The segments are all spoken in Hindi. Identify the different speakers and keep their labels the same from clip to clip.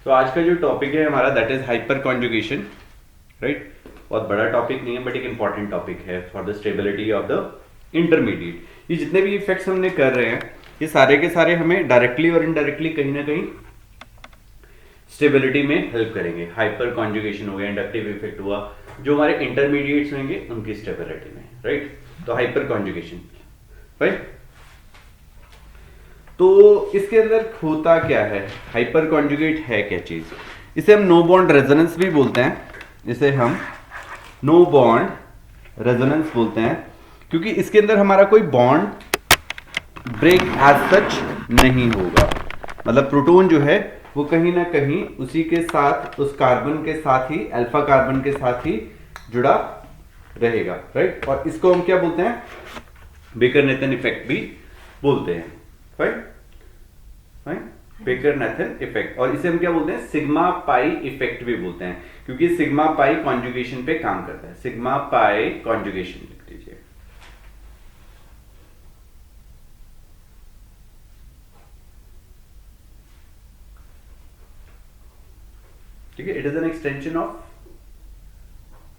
Speaker 1: तो आज का जो टॉपिक है हमारा that is hyper conjugation, right. बहुत बड़ा टॉपिक नहीं है बट एक इंपॉर्टेंट टॉपिक है for the stability of the intermediate. ये जितने भी इफेक्ट्स हमने कर रहे हैं ये सारे के सारे हमें डायरेक्टली और इनडायरेक्टली कहीं ना कहीं स्टेबिलिटी में हेल्प करेंगे। हाइपर कॉन्जुगेशन हो गया, इंडक्टिव इफेक्ट हुआ, जो हमारे इंटरमीडिएट्स होंगे उनकी स्टेबिलिटी में, राइट। तो हाइपर कॉन्जुगेशन, राइट। तो इसके अंदर होता क्या है, हाइपर कॉन्जुगेट है क्या चीज? इसे हम नो बॉन्ड रेजोनेंस भी बोलते हैं, इसे हम नो बॉन्ड रेजोनेंस बोलते हैं, क्योंकि इसके अंदर हमारा कोई बॉन्ड ब्रेक एज सच नहीं होगा। मतलब प्रोटॉन जो है वो कहीं ना कहीं उसी के साथ, उस कार्बन के साथ ही, अल्फा कार्बन के साथ ही जुड़ा रहेगा, राइट। और इसको हम क्या बोलते हैं, बेकर-नेथन इफेक्ट भी बोलते हैं, राइट, बेकर-नेथन इफेक्ट। और इसे हम क्या बोलते हैं, सिग्मा पाई इफेक्ट भी बोलते हैं, क्योंकि सिग्मा पाई कॉन्जुगेशन पे काम करता है। सिग्मा पाई कॉन्जुगेशन लिख लीजिए, ठीक है। It is an extension of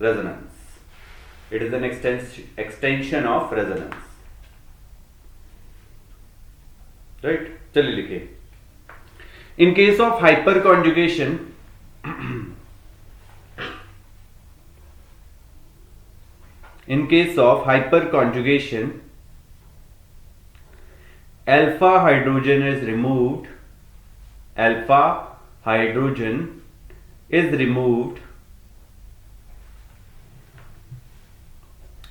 Speaker 1: resonance, it is an extension of resonance, right. चलिए लिखिए, in case of hyper conjugation in case of hyperconjugation, alpha hydrogen is removed, alpha hydrogen is removed,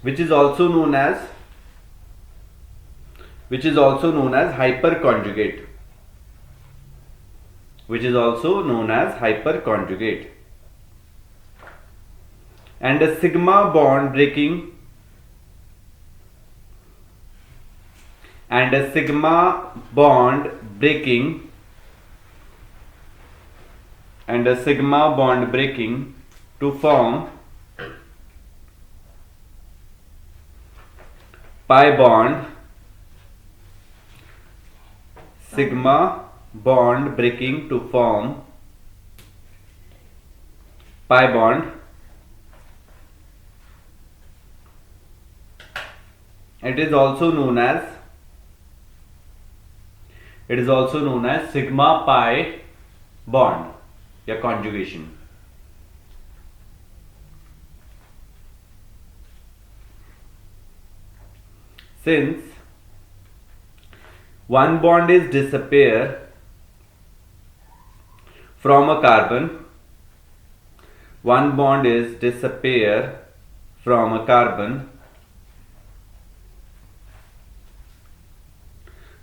Speaker 1: which is also known as hyperconjugate, which is also known as hyperconjugate. And a sigma bond breaking to form pi bond, sigma bond breaking to form pi bond. It is also known as sigma pi bond या conjugation. Since one bond is disappear from a carbon,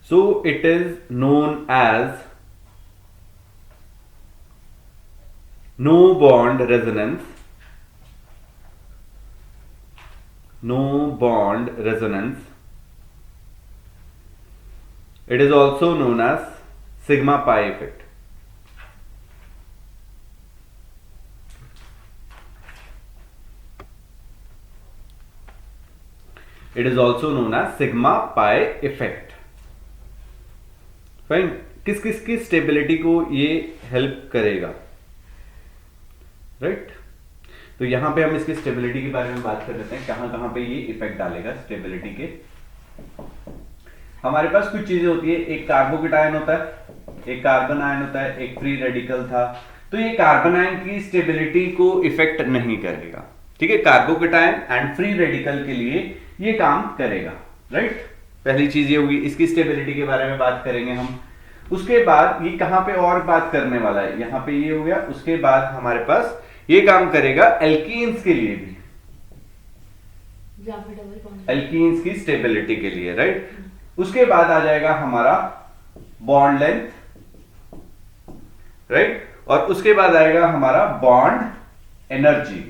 Speaker 1: so it is known as no bond resonance. It is also known as sigma pi effect. Fine. किस किस की स्टेबिलिटी को ये हेल्प करेगा, राइट। तो यहां पे हम इसकी स्टेबिलिटी के बारे में बात कर लेते हैं, कहां कहां पे ये इफेक्ट डालेगा स्टेबिलिटी के। हमारे पास कुछ चीजें होती है, एक कार्बोकेटायन होता है, एक कार्बन आयन होता है, एक फ्री रेडिकल था। तो ये कार्बन आयन की स्टेबिलिटी को इफेक्ट नहीं करेगा, ठीक है। कार्बोकेटायन एंड फ्री रेडिकल के लिए ये काम करेगा, राइट। पहली चीज ये होगी, इसकी स्टेबिलिटी के बारे में बात करेंगे हम। उसके बाद ये कहां पे और बात करने वाला है, यहां पे ये हो गया। उसके बाद हमारे पास ये काम करेगा एल्कीन्स के लिए भी, एल्कीन्स की स्टेबिलिटी के लिए, राइट। उसके बाद आ जाएगा हमारा बॉन्ड लेंथ, राइट। और उसके बाद आएगा हमारा बॉन्ड एनर्जी।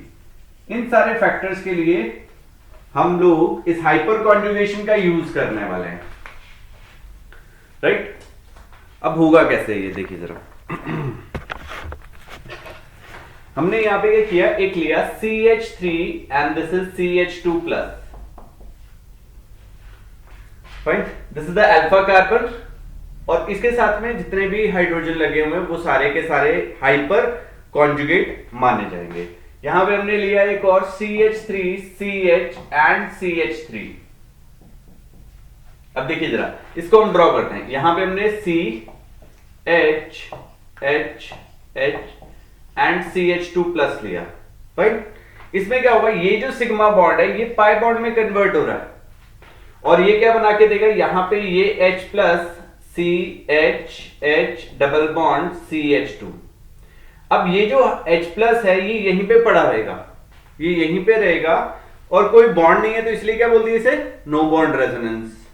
Speaker 1: इन सारे फैक्टर्स के लिए हम लोग इस हाइपर कॉन्जुगेशन का यूज करने वाले हैं, राइट। अब होगा कैसे ये देखिए जरा। हमने यहां पे क्या किया, एक लिया CH3 and this is CH2 plus, fine. This is the alpha carbon और इसके साथ में जितने भी हाइड्रोजन लगे हुए हैं वो सारे के सारे हाइपर कॉन्जुगेट माने जाएंगे। यहां पे हमने लिया एक और CH3 CH एंड CH3। अब देखिए जरा इसको हम ड्रॉ करते हैं। यहां पे हमने CH H H and CH2 plus लिया, राइट। इसमें क्या होगा, ये जो सिग्मा बॉन्ड है ये पाई बॉन्ड में कन्वर्ट हो रहा है और ये क्या बना के देगा, यहां पे ये H plus CH H double bond CH2। अब ये जो H प्लस है ये यहीं पे पड़ा रहेगा, ये यहीं पे रहेगा और कोई बॉन्ड नहीं है, तो इसलिए क्या बोल दिया इसे, नो बॉन्ड रेजोनेंस,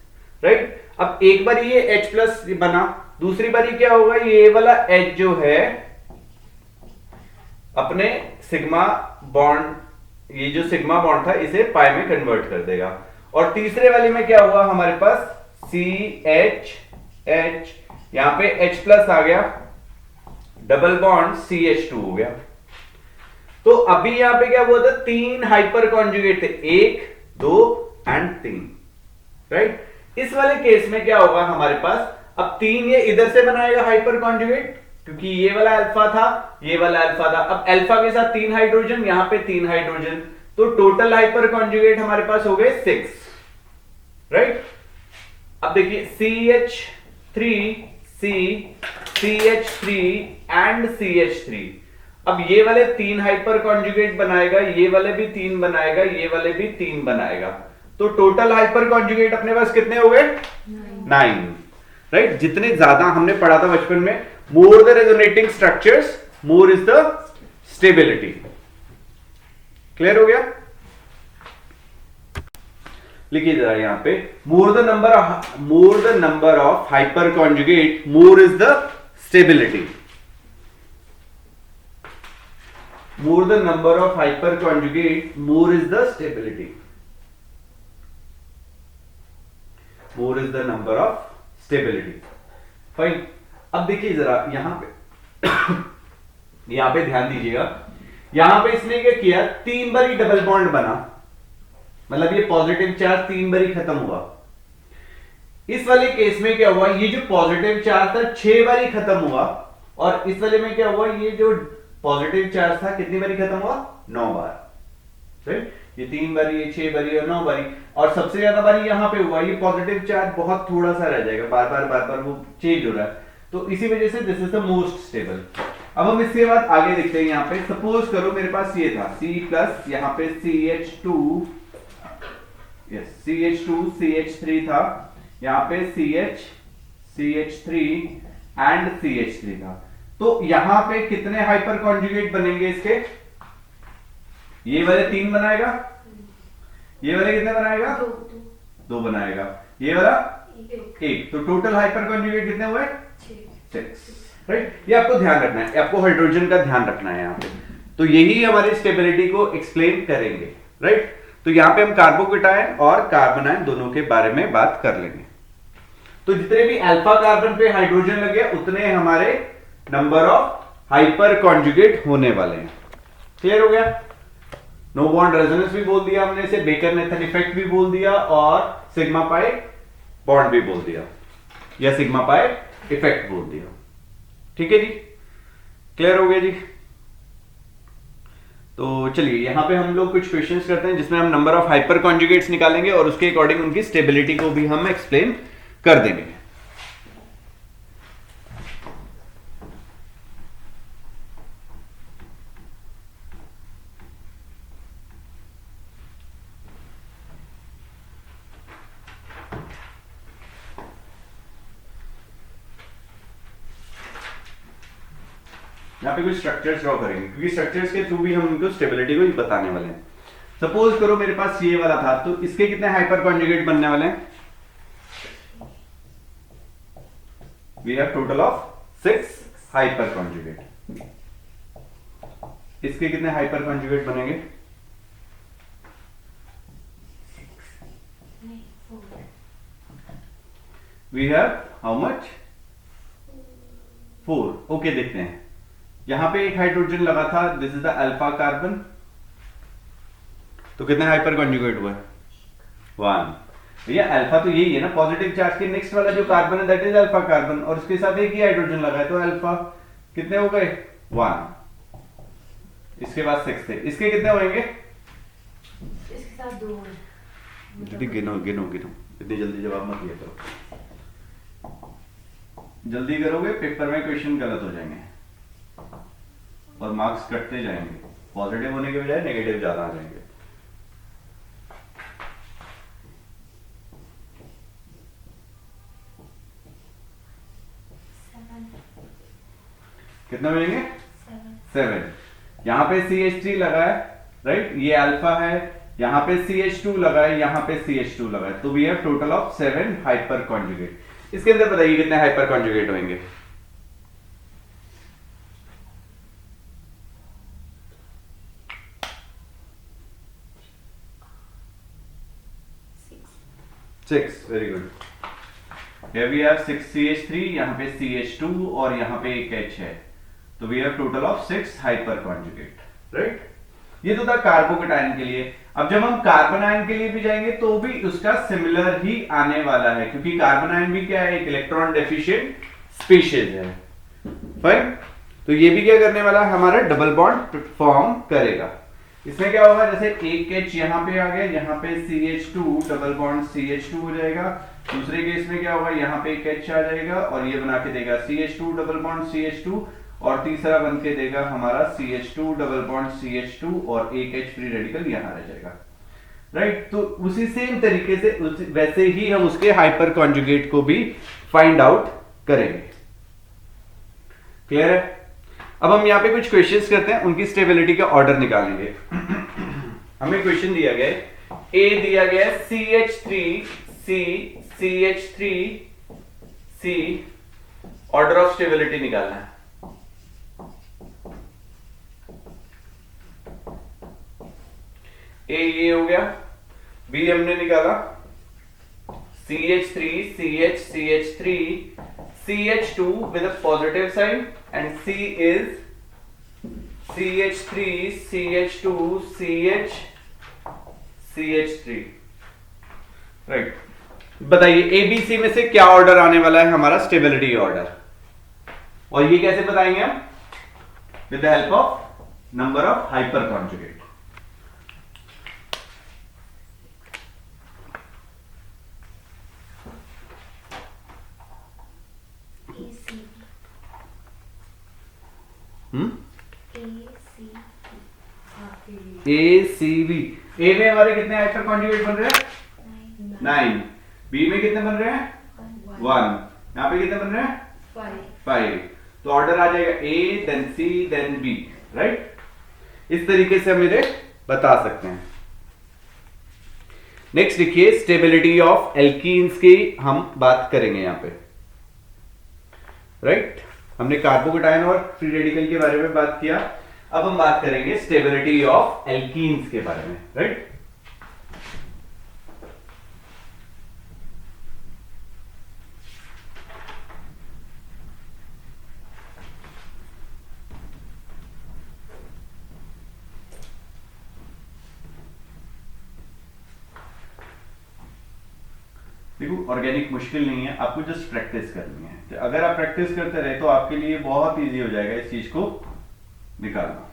Speaker 1: राइट। अब एक बार ये H प्लस बना, दूसरी बार क्या होगा, ये वाला H जो है अपने सिग्मा बॉन्ड, ये जो सिग्मा बॉन्ड था इसे पाई में कन्वर्ट कर देगा। और तीसरे वाले में क्या हुआ, हमारे पास CH H, यहां पे H प्लस आ गया, डबल बॉन्ड CH2 हो गया। तो अभी यहां पे क्या हुआ था, 3 हाइपर कॉन्जुगेट थे, 1 2 एंड 3, राइट। इस वाले केस में क्या होगा हमारे पास, अब 3 ये इधर से बनाएगा हाइपर कॉन्जुगेट, क्योंकि ये वाला अल्फा था, ये वाला अल्फा था। अब अल्फा के साथ 3 हाइड्रोजन, यहां पे 3 हाइड्रोजन, तो टोटल हाइपर कॉन्जुगेट हमारे पास हो गए 6, राइट। अब देखिए CH3 C CH3 and CH3, अब ये वाले 3 हाइपर कॉन्जुगेट बनाएगा, ये वाले भी 3 बनाएगा, ये वाले भी 3 बनाएगा, तो टोटल हाइपर कॉन्जुगेट अपने पास कितने हो गए, 9, राइट। जितने ज्यादा हमने पढ़ा था बचपन में, more the resonating structures more is the stability. Clear हो गया, लिखिए जरा यहां पे, more the number of hyper conjugate more is the stability. More the number of hyper conjugate more is the stability, more is the number of stability, fine. अब देखिए जरा यहां पे यहां पे ध्यान दीजिएगा, यहां पे इसने क्या किया, 3 बार ही डबल बॉन्ड बना, मतलब ये पॉजिटिव चार्ज 3 बार ही खत्म हुआ। इस वाले केस में क्या हुआ, ये जो पॉजिटिव चार्ज था 6 बार ही खत्म हुआ, और इस वाले में क्या हुआ, ये जो पॉजिटिव चार्ज था कितनी बार खत्म हुआ, 9 बार, राइट। ये 3 बारी, ये 6 बारी और 9 बारी, और सबसे ज्यादा बारी यहां पे हुआ, ये पॉजिटिव चार्ज बहुत थोड़ा सा रह जाएगा, बार बार वो चेंज हो रहा है, तो इसी वजह से this is the most stable. अब हम इसके बाद आगे देखते हैं, यहां पे सपोज करो मेरे पास ये था C प्लस, यहां पे CH2 CH3 था, यहां पे CH3 एंड CH3 था, तो यहां पे कितने हाइपर कॉन्जुगेट बनेंगे इसके, ये वाले 3 बनाएगा, ये वाले कितने बनाएगा, 2 बनाएगा, ये वाला 1, तो टोटल हाइपर कॉन्जुगेट कितने हुए, 6, राइट। ये आपको ध्यान रखना है, आपको हाइड्रोजन का ध्यान रखना है यहां पे, तो यही हमारी स्टेबिलिटी को एक्सप्लेन करेंगे, राइट। तो यहां पे हम कार्बोकेटायन और कार्बोनायन दोनों के बारे में बात कर लेंगे। तो जितने भी अल्फा कार्बन पे हाइड्रोजन लगे उतने हमारे नंबर ऑफ हाइपर कॉन्जुगेट होने वाले हैं। क्लियर हो गया, नो बॉन्ड रेजोनेंस भी बोल दिया हमने इसे, बेकर-नेथन इफेक्ट भी बोल दिया, और सिग्मा पाई बॉन्ड भी बोल दिया, या सिग्मा पाई इफेक्ट बोल दिया। ठीक है जी, क्लियर हो गया जी। तो चलिए यहां पे हम लोग कुछ क्वेश्चंस करते हैं जिसमें हम नंबर ऑफ हाइपर कॉन्जुगेट्स निकालेंगे और उसके अकॉर्डिंग उनकी स्टेबिलिटी को भी हम एक्सप्लेन कर देंगे। यहाँ पे कुछ स्ट्रक्चर्स ड्रॉ करेंगे, क्योंकि स्ट्रक्चर्स के थ्रू भी हम उनको स्टेबिलिटी को बताने वाले हैं। सपोज करो मेरे पास ये वाला था, तो इसके कितने हाइपर कॉन्जुगेट बनने वाले हैं, we have total of 6 hyper conjugate. इसके कितने हाइपर कॉन्जुगेट बनेंगे, we have how much, 4। Okay, देखते हैं। यहां पे एक हाइड्रोजन लगा था, this is the alpha carbon, तो कितने हाइपर कॉन्जुगेट हुए, 1। भैया अल्फा तो यही है ना, पॉजिटिव चार्ज के नेक्स्ट वाला जो कार्बन है दैट इज अल्फा कार्बन, और उसके साथ एक ही हाइड्रोजन लगा है तो अल्फा कितने हो गए 1, इसके बाद 6 थे, इसके कितने होंगे?
Speaker 2: इसके साथ 2
Speaker 1: जल्दी गिनो गिनो गिनो, इतनी जल्दी जवाब मत दिया करो, जल्दी करोगे पेपर में क्वेश्चन गलत हो जाएंगे और मार्क्स कटते जाएंगे, पॉजिटिव होने के बजाय नेगेटिव ज्यादा आ जाएंगे। कितना मिलेंगे? 7। यहाँ पे CH3 लगा है, राइट, ये अल्फा है, यहाँ पे CH2 लगा है, यहाँ पे CH2 लगा है, तो we have total of 7 hyper conjugate. इसके अंदर बताइए कितने हाइपर कॉन्जुगेट होंगे? 6, very good. Here we have 6 CH3, यहाँ पे CH2 और यहाँ पे एक H है, तो we have total of 6 hyper conjugate, right. ये तो था कार्बोकेटायन के लिए। अब जब हम कार्बन आयन के लिए भी जाएंगे तो भी उसका सिमिलर ही आने वाला है, क्योंकि कार्बन आयन भी क्या है, एक इलेक्ट्रॉन डेफिशिएंट स्पीशीज है, फाइन। तो ये भी क्या करने वाला है, हमारा डबल बॉन्ड फॉर्म करेगा। इसमें क्या होगा, जैसे एक H यहाँ पे आ गया, यहाँ पे CH2 डबल बॉन्ड CH2 हो जाएगा, दूसरे केस में क्या होगा, यहाँ पे एक H आ जाएगा और ये बना के देगा CH2 डबल बॉन्ड CH2, और तीसरा बन के देगा हमारा CH2 डबल बॉन्ड CH2 और एक H फ्री रेडिकल यहाँ रह जाएगा, राइट। तो उसी सेम तरीके से वैसे ही हम उसके हाइपर कॉन्जुगेट को भी फाइंड आउट करेंगे। क्लियर है? अब हम यहाँ पे कुछ क्वेश्चंस करते हैं, उनकी स्टेबिलिटी का ऑर्डर निकालेंगे। हमें क्वेश्चन दिया गया है, ए दिया गया है CH3 C CH3 C, order of stability निकालना है। ए ये हो गया, बी हमने निकाला CH3 CH CH3 CH2 with a positive sign, and C is CH3 CH2 CH CH3, right. बताइए ABC में से क्या ऑर्डर आने वाला है हमारा स्टेबिलिटी ऑर्डर, और ये कैसे बताएंगे हम? With the help of number of hyper conjugate. ACB, ए में हमारे कितने हाइपर कॉन्जुगेट बन रहे हैं? 9। बी में कितने बन रहे हैं? 1। यहाँ पे कितने बन रहे हैं? 5। तो ऑर्डर आ जाएगा A then C then B, right. इस तरीके से हम इन्हें बता सकते हैं। नेक्स्ट देखिए, स्टेबिलिटी ऑफ एल्कीन्स की हम बात करेंगे यहाँ पे, राइट। हमने कार्बोकेटायन और फ्री रेडिकल के बारे में बात किया, अब हम बात करेंगे स्टेबिलिटी ऑफ एल्कीन्स के बारे में, राइट। देखो ऑर्गेनिक मुश्किल नहीं है, आपको जस्ट प्रैक्टिस करनी है। तो अगर आप प्रैक्टिस करते रहे तो आपके लिए बहुत इजी हो जाएगा इस चीज को निकालना।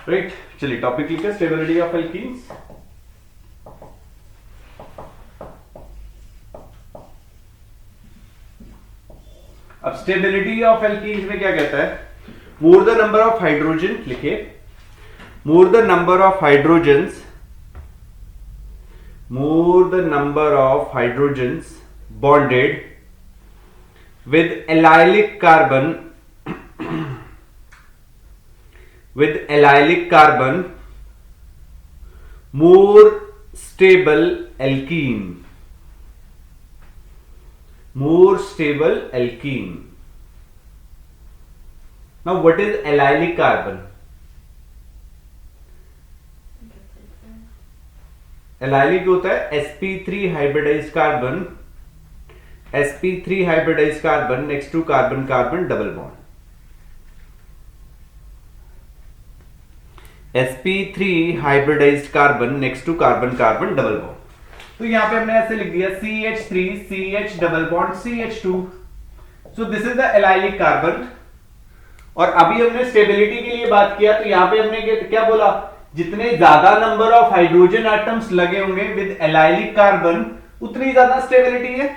Speaker 1: राइट, चलिए टॉपिक लिखिए, स्टेबिलिटी ऑफ एल्कीन्स। अब स्टेबिलिटी ऑफ एल्कीन्स में क्या कहता है? More the number of hydrogen, लिखिए more the number of hydrogens bonded with allylic carbon more stable alkene. Now what is allylic carbon? Allylic होता है sp3 hybridized carbon next to carbon carbon double bond. sp3 hybridized carbon next to carbon carbon double bond. तो यहां पे हमने ऐसे लिख दिया CH3 CH double bond CH2। So this is the allylic carbon. और अभी हमने स्टेबिलिटी के लिए बात किया, तो यहां पे हमने क्या बोला, जितने ज्यादा नंबर ऑफ हाइड्रोजन एटम्स लगे होंगे विद एलाइलिक कार्बन उतनी ज्यादा स्टेबिलिटी है।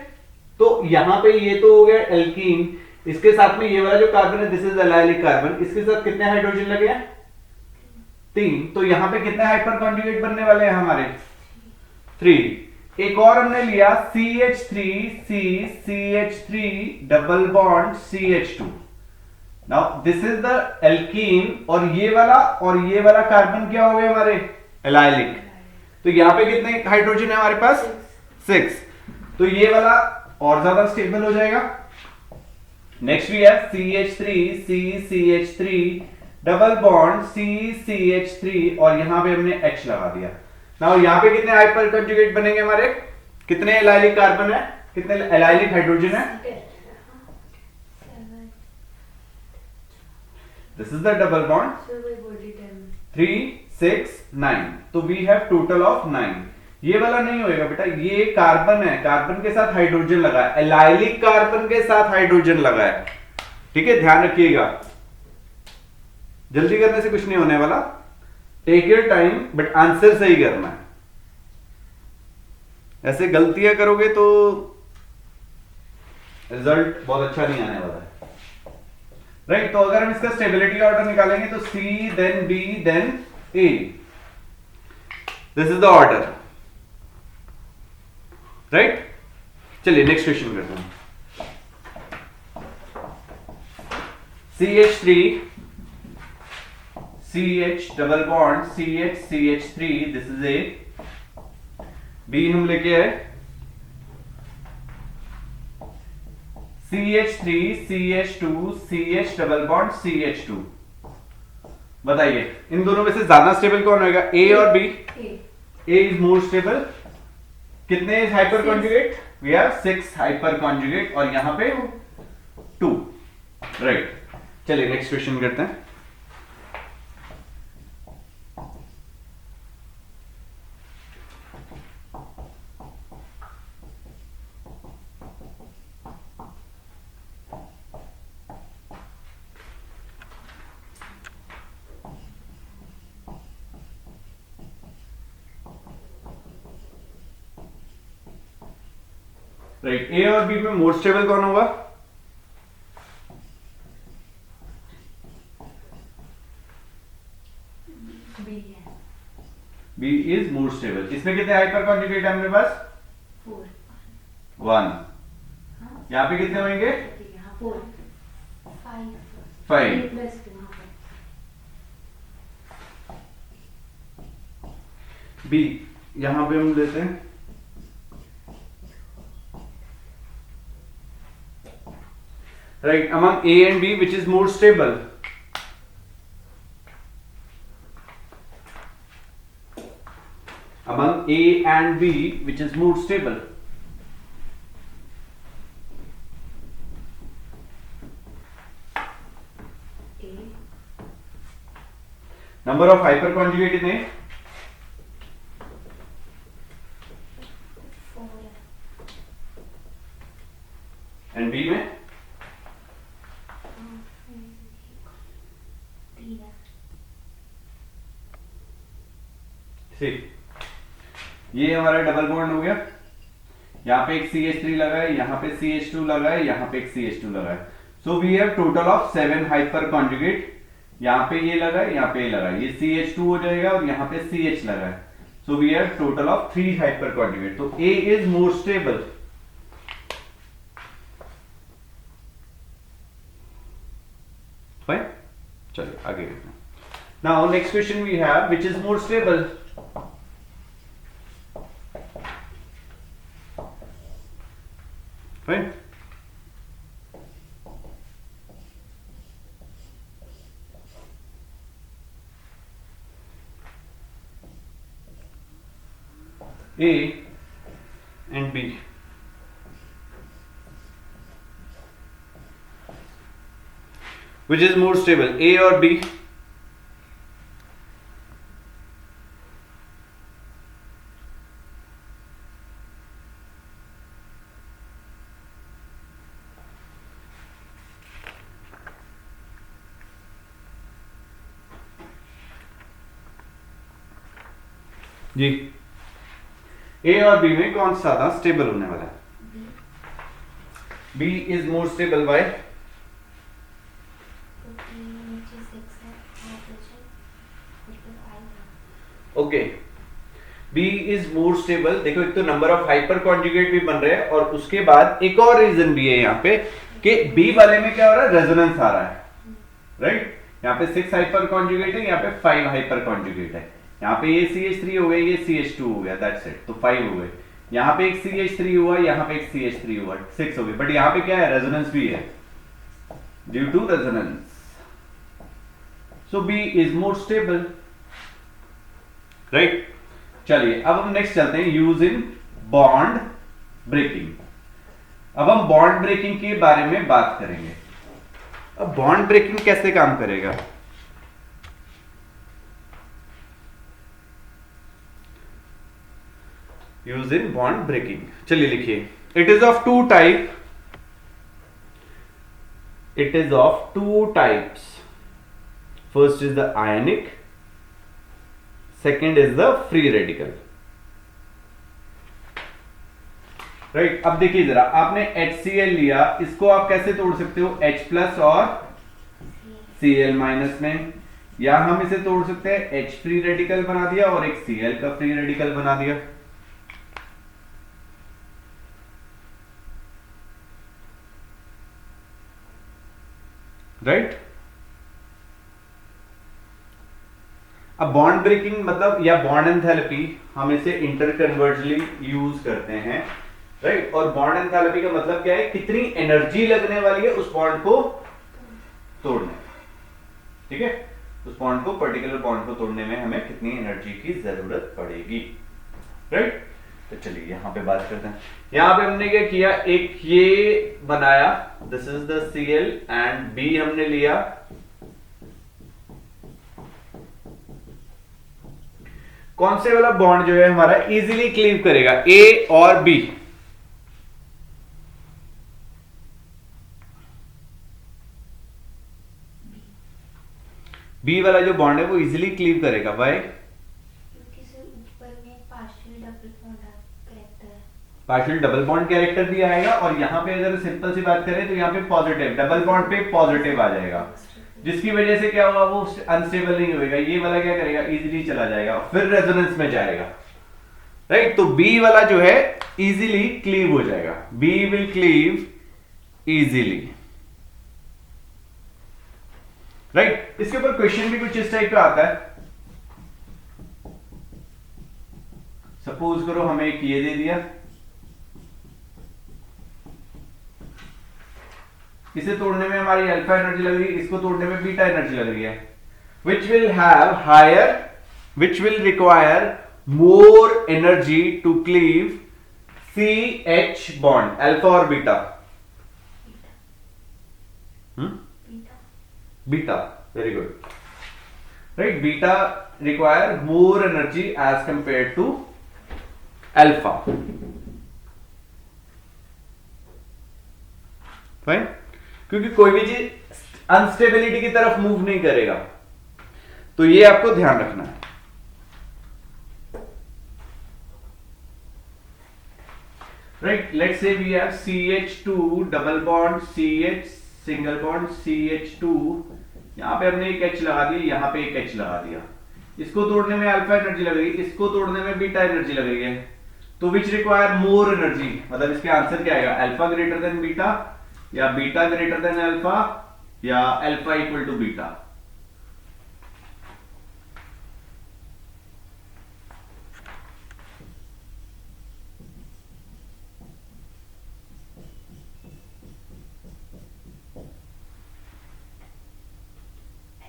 Speaker 1: तो यहां पे ये तो हो गया एल्कीन, इसके साथ में ये वाला जो कार्बन है दिस इज एलाइलिक कार्बन, इसके साथ कितने हाइड्रोजन लगे हैं, 3। तो यहां पे कितने हाइपर कॉन्जुगेट बनने वाले हैं हमारे, 3। एक और हमने लिया CH3C CH3 double bond CH2। Now this is the alkene, और ये वाला कार्बन क्या हो गए हमारे, एलाइलिक। तो यहां पे कितने हाइड्रोजन है हमारे पास, 6। तो ये वाला और ज्यादा स्टेबल हो जाएगा। Next we have CH3C CH3 double bond CCH3, और यहां पे हमने H लगा दिया। नाउ यहां पे कितने हाइपर कंजुगेट बनेंगे हमारे, कितने एलाइलिक कार्बन है, कितने एलाइलिक हाइड्रोजन है, this is the double bond 3 6 9। तो वी हैव टोटल ऑफ 9। ये वाला नहीं होएगा बेटा, ये कार्बन है, कार्बन के साथ हाइड्रोजन लगा है, एलाइलिक कार्बन के साथ हाइड्रोजन लगा है। ठीक है, ध्यान रखिएगा, जल्दी करने से कुछ नहीं होने वाला, take your time, but answer सही करना है। ऐसे गलतियां करोगे तो रिजल्ट बहुत अच्छा नहीं आने वाला है, राइट। तो अगर हम इसका स्टेबिलिटी ऑर्डर निकालेंगे तो C then B then A, this is the order, right. चलिए नेक्स्ट क्वेश्चन करते हैं। CH3 CH double bond CH CH3, this is A। B हम लेके आए CH3 CH2 CH double bond CH2। बताइए इन दोनों में से ज्यादा स्टेबल कौन होगा, A और B? A is more stable. कितने hyper conjugate, we have 6 hyper conjugate, और यहां पे 2, राइट। चलिए नेक्स्ट क्वेश्चन करते हैं। राइट, ए और बी में मोर स्टेबल कौन होगा, बी इज मोर स्टेबल। इसमें कितने हाइपर कॉन्जुगेट है हमारे पास, 1। यहां पे कितने होंगे, 5। बी यहां पे हम लेते हैं right among A and B which is more stable, among A and B which is more stable, number of hyperconjugate in A,
Speaker 2: 4
Speaker 1: and B में 3। ये हमारा डबल बॉन्ड हो गया, यहाँ पे एक CH3 लगा है, यहाँ पे CH2 लगा है, यहाँ पे एक CH2 लगा है। So we have total of 7 hyper conjugate. यहाँ पे ये लगा है, यहाँ पे ये लगा है, ये CH2 हो जाएगा और यहाँ पे CH लगा है। So we have total of 3 hyper conjugate. तो A is more stable. Fine, चलिए आगे देखते हैं। Now next question we have which is more stable. Fine, A and B. Which is more stable, A or B? जी, ए और बी में कौन सा ज्यादा स्टेबल होने वाला है?
Speaker 2: B
Speaker 1: B is more stable by
Speaker 2: क्योंकि नीचे 6 है ऑपरेशन ऊपर 5 है।
Speaker 1: Okay, B is more stable. देखो एक तो नंबर ऑफ हाइपर कॉन्जुगेट भी बन रहे हैं और उसके बाद एक और रीजन भी है यहाँ पे कि बी वाले में क्या हो रहा है, रेजोनेंस आ रहा है, राइट? यहाँ पे 6 हाइपर कॉन्जुगेट है, यहाँ पे 5 हाइपर कॉन्जुगेट है। यहाँ पे ये CH3 हो गया, ये CH2 हो गया, दैट्स इट, तो 5 हो गए। यहाँ पे एक CH3 हुआ, यहाँ पे एक CH3 हुआ, 6 हो गए। बट यहाँ पे क्या है, रेजोनेंस भी है, due to resonance. So B is more stable, right? चलिए अब हम नेक्स्ट चलते हैं, यूज इन बॉन्ड ब्रेकिंग। अब हम बॉन्ड ब्रेकिंग के बारे में बात करेंगे। अब बॉन्ड ब्रेकिंग कैसे काम करेगा? यूज इन बॉन्ड ब्रेकिंग, चलिए लिखिए, it is of two type, it is of two types. First is the ionic, second is the free radical, right? अब देखिए जरा, आपने HCl लिया, इसको आप कैसे तोड़ सकते हो, H प्लस और Cl माइनस में, या हम इसे तोड़ सकते हैं, H फ्री रेडिकल बना दिया और एक Cl का फ्री रेडिकल बना दिया, राइट? अब बॉन्ड ब्रेकिंग मतलब या बॉन्ड एंथैल्पी, हम इसे इंटरकन्वर्जली यूज करते हैं, राइट? और बॉन्ड एंथैल्पी का मतलब क्या है, कितनी एनर्जी लगने वाली है उस बॉन्ड को तोड़ने, ठीक है? उस बॉन्ड को, पर्टिकुलर बॉन्ड को तोड़ने में हमें कितनी एनर्जी की जरूरत पड़ेगी, राइट? तो चलिए यहां पे बात करते हैं। यहां पे हमने क्या किया, एक ये बनाया, this is the Cl and B हमने लिया, कौन से वाला बॉन्ड जो है हमारा इजीली क्लीव करेगा, A और B? B वाला जो बॉन्ड है वो इजीली क्लीव करेगा, बाय
Speaker 2: क्योंकि सर ऊपर में पार्शियल डबल बॉन्ड कैरेक्टर है।
Speaker 1: पार्शियल डबल बॉन्ड कैरेक्टर भी आएगा, और यहां पे अगर सिंपल सी बात करें तो यहां पे पॉजिटिव, डबल बॉन्ड पे पॉजिटिव आ जाएगा, जिसकी वजह से क्या होगा, वो अनस्टेबल नहीं होएगा। ये वाला क्या करेगा, इजीली चला जाएगा, फिर रेजोनेंस में जाएगा, राइट? तो बी वाला जो है इजीली क्लीव हो जाएगा, B will cleave easily, right? इसके ऊपर क्वेश्चन भी कुछ इस टाइप का आता है। सपोज करो हमें एक ये दे दिया, इसे तोड़ने में हमारी अल्फा एनर्जी लग रही है, इसको तोड़ने में बीटा एनर्जी लग रही है, which will have higher, which will require more energy to cleave CH bond, alpha or beta?
Speaker 2: Beta.
Speaker 1: Beta, very good, right? Beta require more energy as compared to alpha, fine? क्योंकि कोई भी चीज अनस्टेबिलिटी की तरफ मूव नहीं करेगा, तो ये आपको ध्यान रखना है, right? Let's say we have CH2 double bond CH single bond CH2, यहां पे हमने एक H लगा दिया, यहां पे एक H लगा दिया, इसको तोड़ने में अल्फा एनर्जी लग रही है, इसको तोड़ने में बीटा एनर्जी लग रही है, तो विच रिक्वायर मोर एनर्जी, मतलब इसके आंसर क्या आएगा, अल्फा ग्रेटर देन बीटा, या बीटा ग्रेटर देन अल्फा, या alpha equal to beta?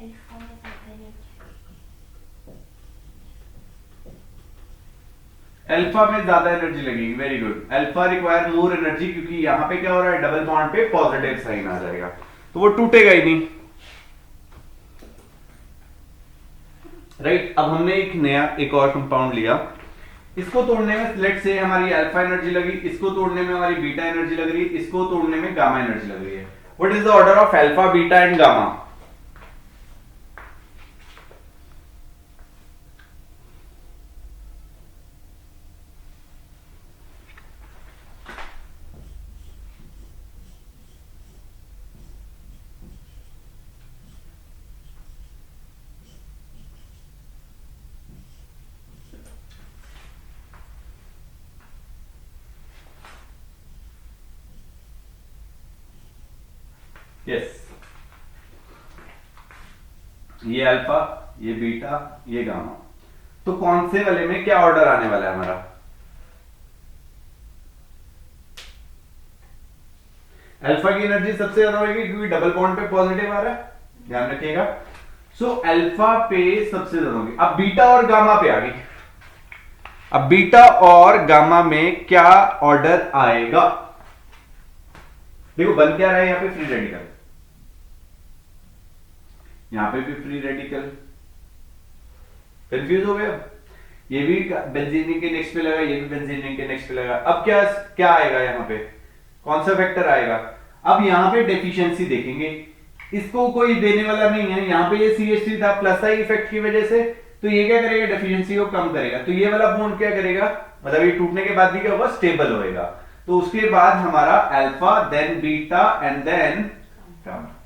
Speaker 2: Alpha में ज्यादा एनर्जी।
Speaker 1: अल्फा में ज्यादा एनर्जी लगेगी, very good. Alpha require more energy, क्योंकि यहां पे क्या हो रहा है, डबल बॉन्ड पे पॉजिटिव साइन आ जाएगा, तो वो टूटेगा ही नहीं, राइट? अब हमने एक नया, एक और कंपाउंड लिया, इसको तोड़ने में लेट्स से हमारी अल्फा एनर्जी लगी, इसको तोड़ने में हमारी बीटा एनर्जी लग रही है, इसको तोड़ने में गामा एनर्जी लग रही है। What is the order of alpha, beta and gamma? Yes, ये अल्फा, ये बीटा, ये गामा। तो कौन से वाले में क्या ऑर्डर आने वाला है हमारा? अल्फा की एनर्जी सबसे ज्यादा होगी क्योंकि डबल बॉन्ड पे पॉजिटिव आ रहा है, ध्यान रखिएगा। सो अल्फा पे सबसे ज्यादा होगी। अब बीटा और गामा पे आ गई। अब बीटा और गामा में क्या ऑर्डर आएगा? देखो बन क्या रहा है यहां पे? फ्री रेडिकल, यहां पे भी फ्री रेडिकल। कंफ्यूज हो गए? अब ये भी बेंजीन के नेक्स्ट पे लगा, ये भी बेंजीन के नेक्स्ट पे लगा। अब क्या क्या आएगा यहां पे? कौन सा फैक्टर आएगा? अब यहां पे डेफिशिएंसी देखेंगे, इसको कोई देने वाला नहीं है। यहां पे ये CH3 था, प्लस आई इफेक्ट की वजह से, तो ये क्या करेगा? डेफिशिएंसी को कम करेगा। तो ये वाला बॉन्ड क्या करेगा? मतलब ये टूटने के बाद भी क्या होगा? स्टेबल होएगा। तो उसके बाद हमारा alpha, then beta and then gamma.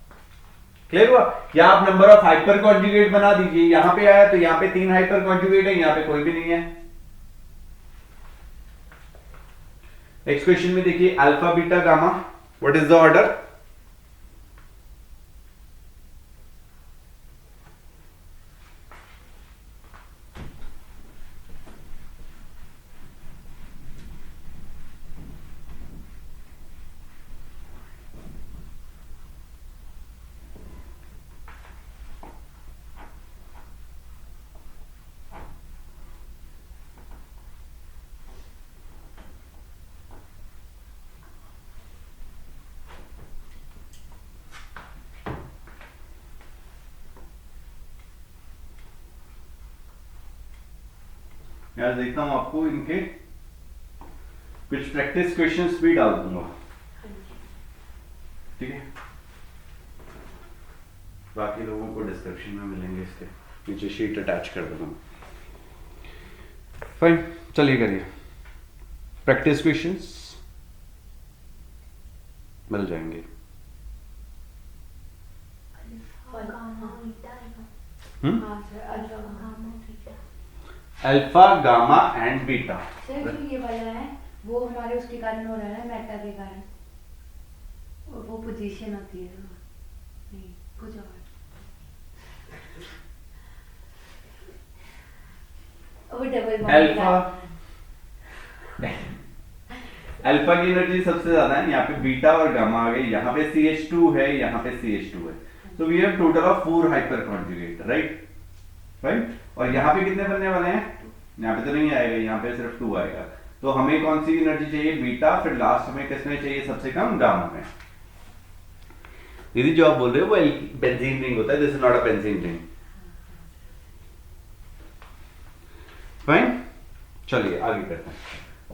Speaker 1: Clear हुआ? या आप नंबर ऑफ हाइपर कॉन्जुगेट बना दीजिए। यहां पे आया तो यहां पे 3 हाइपर कॉन्जुगेट है, यहां पे कोई भी नहीं है। नेक्स्ट क्वेश्चन में देखिए, alpha beta gamma, what is the order? यार देखता हूं आपको इनके कुछ प्रैक्टिस क्वेश्चंस भी डाल दूंगा, ठीक है? बाकी लोगों को डिस्क्रिप्शन में मिलेंगे, इसके नीचे शीट अटैच कर दूंगा। फाइन, चलिए करिए। प्रैक्टिस क्वेश्चंस मिल जाएंगे। Alpha gamma and beta.
Speaker 3: Sir जो ये वाला है वो हमारे उसके कारण हो रहा है ना, मेटा के कारण। वो पोजीशन होती है नहीं कुछ और वो डबल
Speaker 1: अल्फा अल्फा की एनर्जी सबसे ज्यादा है, यहाँ पे बीटा और गामा आ गए। यहाँ पे CH2 है, यहाँ पे CH2 है। तो we have total of 4 hyper conjugate, right? Right. और यहाँ पे कितने बनने वाले हैं? यहाँ पे तो नहीं आएगा, यहाँ पे सिर्फ 2 आएगा। तो हमें कौन सी एनर्जी चाहिए? बीटा। फिर लास्ट हमें किसमें चाहिए सबसे कम? गामा में। दीदी जो आप बोल रहे हो वो बेंजीन रिंग होता है, this is not a benzene ring. Fine, चलिए आगे करते हैं।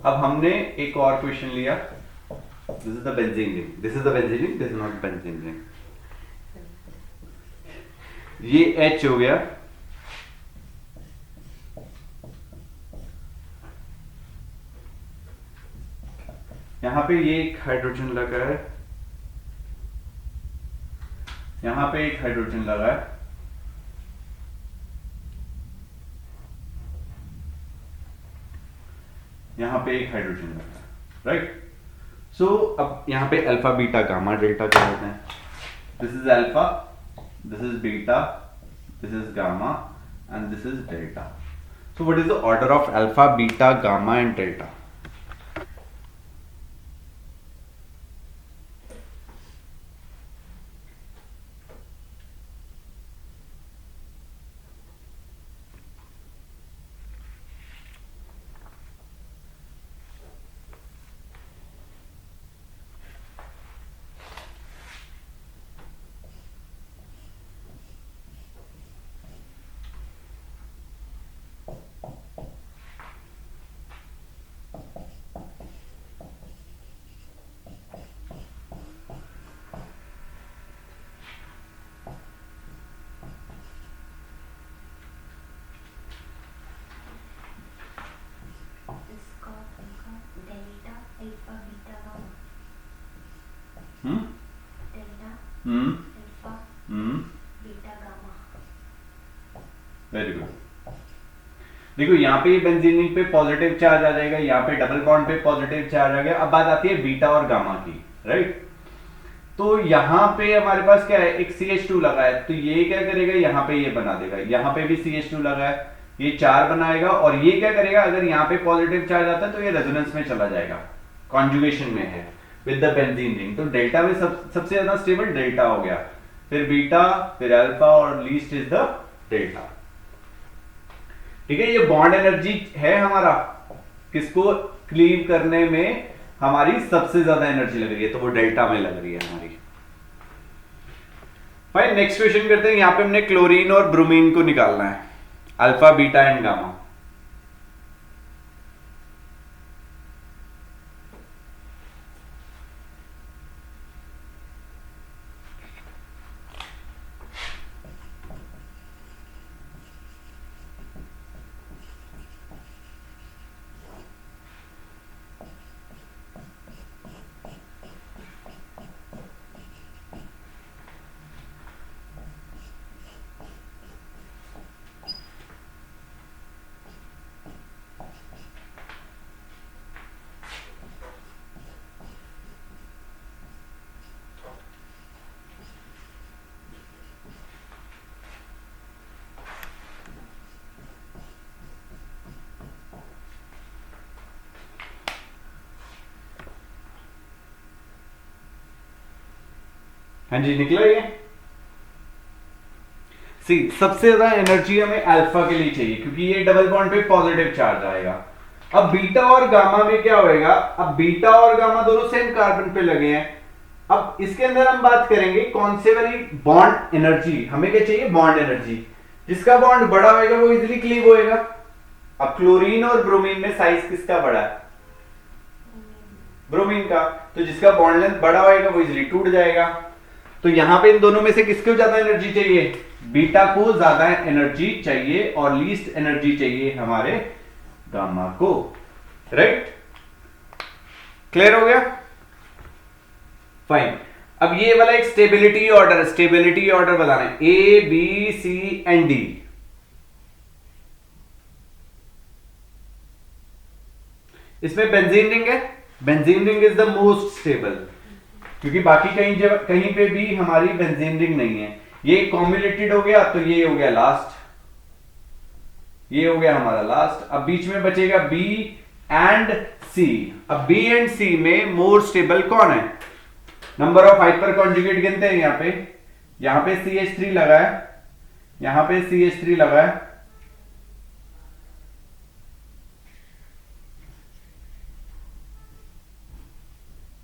Speaker 1: अब हमने एक और क्वेश्चन लिया, this is the benzene ring, this is the benzene ring, this is not benzene ring. ये H हो गया, यहां पे ये एक हाइड्रोजन लगा है, यहां पे एक हाइड्रोजन लगा है, यहां पे एक हाइड्रोजन लगा है, राइट? सो अब यहां पे अल्फा बीटा गामा डेल्टा क्या होते हैं? This is alpha, this is beta, this is gamma and this is delta. So what is the order of alpha beta gamma and delta? Very good. देखो यहाँ पे बेंजीन पे पॉजिटिव चार्ज आ जाएगा, यहाँ पे डबल बॉन्ड पे पॉजिटिव चार्ज आ गया। अब बात आती है बीटा और गामा की, राइट? तो यहाँ पे हमारे पास क्या है, एक CH2 लगा है, तो ये क्या करेगा, यहाँ पे ये बना देगा, यहाँ पे भी CH2 लगा है, ये 4 बनाएगा, और ये क्या करेगा, अगर यहाँ पे पॉजिटिव चार्ज आता है तो ये रेजोनेंस में चला जाएगा, कॉन्जुगेशन में है विद द बेंजीन रिंग। तो डेल्टा में सबसे ज्यादा स्टेबल डेल्टा हो गया, फिर बीटा, फिर अल्फा, और लीस्ट इज द डेल्टा। ठीक है, ये बॉन्ड एनर्जी है हमारा, किसको क्लीव करने में हमारी सबसे ज्यादा एनर्जी लग रही है, तो वो डेल्टा में लग रही है हमारी। फाइन, नेक्स्ट क्वेश्चन करते हैं। यहां पे हमने क्लोरीन और ब्रोमीन को निकालना है, अल्फा, बीटा एंड गामा। हाँ जी, निकला ये। सी, सबसे ज्यादा एनर्जी हमें अल्फा के लिए चाहिए, क्योंकि ये डबल बॉन्ड पे पॉजिटिव चार्ज आएगा। अब बीटा और गामा में क्या होएगा, अब बीटा और गामा दोनों सेम कार्बन पे लगे हैं। अब इसके अंदर हम बात करेंगे कौन से वाली बॉन्ड एनर्जी, हमें क्या चाहिए, बॉन्ड एनर्जी। जिसका बॉन्ड बड़ा होएगा वो इजीली क्लीव होएगा। अब क्लोरीन और ब्रोमीन में साइज किसका बड़ा है, ब्रोमीन का, तो जिसका बॉन्ड लेंथ बड़ा होएगा वो इजीली टूट जाएगा। तो यहां पे इन दोनों में से किसको ज्यादा एनर्जी चाहिए, बीटा को ज्यादा एनर्जी चाहिए, और लीस्ट एनर्जी चाहिए हमारे गामा को। राइट, क्लियर हो गया। फाइन, अब ये वाला एक स्टेबिलिटी ऑर्डर बताना है, A B C and D। इसमें बेंजीन रिंग है, benzene ring is the most stable, क्योंकि बाकी कहीं पे भी हमारी बेंजीन रिंग नहीं है। ये कॉम्युलेटेड हो गया, तो ये हो गया लास्ट, ये हो गया हमारा लास्ट। अब बीच में बचेगा B एंड C। अब B एंड C में मोर स्टेबल कौन है, नंबर ऑफ हाइपर कॉन्जुगेट गिनते हैं। यहां पे CH3 लगा है, यहां पे CH3 लगा है,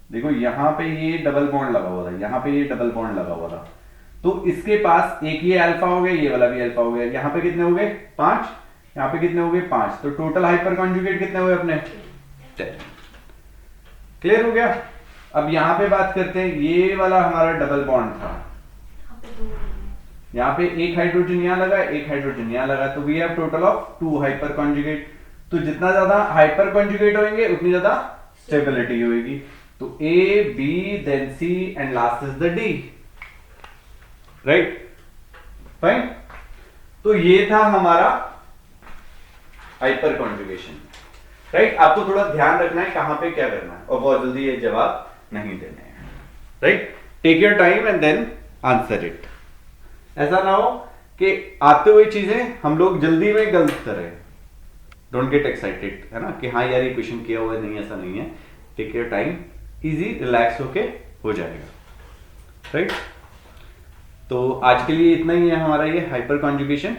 Speaker 1: देखो यहां पे ये डबल बॉन्ड लगा हुआ था, यहां पे ये डबल बॉन्ड लगा हुआ था, तो इसके पास एक ये अल्फा हो गया, ये वाला भी अल्फा हो गया। यहां पे कितने हो गए, 5, यहां पे कितने हो गए, 5, तो टोटल हाइपर कॉन्जुगेट कितने हुए अपने, 10। क्लियर हो गया। अब यहां पे बात करते हैं, ये वाला हमारा डबल बॉन्ड था, यहाँ पे एक हाइड्रोजन यहां लगा, एक हाइड्रोजन यहां लगा, तो we have total of 2 hyper conjugate. तो जितना ज्यादा हाइपर कॉन्जुगेट होंगे उतनी ज्यादा स्टेबिलिटी होगी। तो A, B, then C and last is the D, right? Fine, तो ये था हमारा हाइपर कॉन्जुगेशन। राइट, आपको थोड़ा ध्यान रखना है कहां पे क्या करना है, और बहुत जल्दी ये जवाब नहीं देने हैं। Right, take your time and then answer it. ऐसा ना हो कि आते हुए चीजें हम लोग जल्दी में गलत करें। डोंट गेट एक्साइटेड, है ना, कि हाँ यार ये क्वेश्चन किया हुआ है, नहीं ऐसा नहीं है। Take your time, easy relax होके हो जाएगा। राइट, तो आज के लिए इतना ही है हमारा ये हाइपर कॉन्जुगेशन।